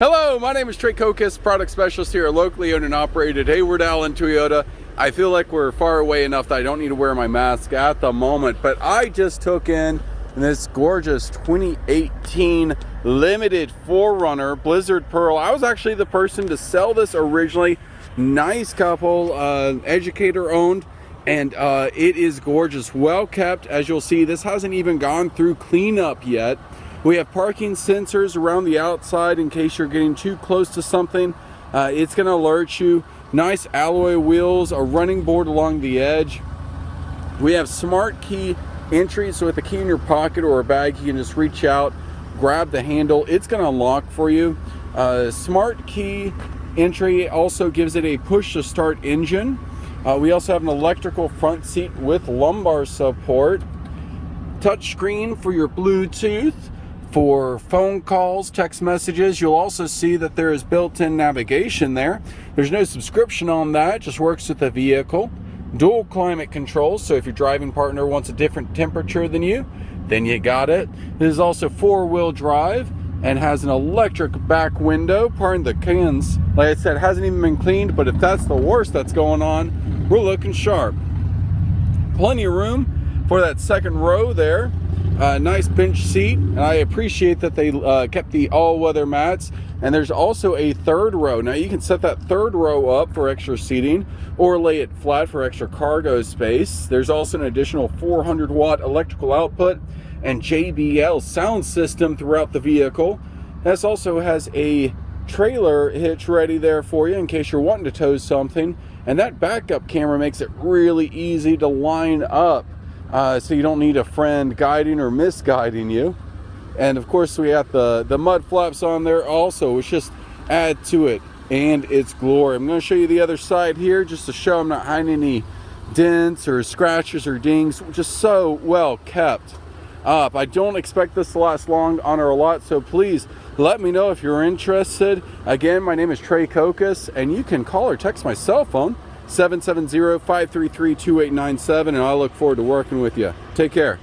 Hello, my name is Trey Kokis, product specialist here at locally owned and operated Heyward Toyota. I feel like we're far away enough that I don't need to wear my mask at the moment, but I just took in this gorgeous 2018 limited 4Runner Blizzard Pearl. I was actually the person to sell this originally. Nice couple, educator owned, and it is gorgeous, well kept. As you'll see, this hasn't even gone through cleanup yet. We have parking sensors around the outside in case you're getting too close to something. It's going to alert you. Nice alloy wheels, a running board along the edge. We have smart key entry, so with a key in your pocket or a bag, you can just reach out, grab the handle. It's going to unlock for you. Smart key entry also gives it a push to start engine. We also have an electrical front seat with lumbar support. Touch screen for your Bluetooth. For phone calls, text messages. You'll also see that there is built-in navigation there. There's no subscription on that, it just works with the vehicle. Dual climate control, so if your driving partner wants a different temperature than you, then you got it. This is also four-wheel drive and has an electric back window. Pardon the cans. Like I said, it hasn't even been cleaned, but if that's the worst that's going on, we're looking sharp. Plenty of room for that second row there. Nice bench seat, and I appreciate that they kept the all-weather mats. And there's also a third row. Now you can set that third row up for extra seating or lay it flat for extra cargo space. There's also an additional 400-watt electrical output and JBL sound system throughout the vehicle. This also has a trailer hitch ready there for you in case you're wanting to tow something. And that backup camera makes it really easy to line up. So you don't need a friend guiding or misguiding you. And of course we have the mud flaps on there also, which just add to it and its glory. I'm going to show you the other side here just to show I'm not hiding any dents or scratches or dings. Just so well kept up. I don't expect this to last long on our lot, so please let me know if you're interested. Again, my name is Trey Kokis, and you can call or text my cell phone 770-533-2897, and I look forward to working with you. Take care.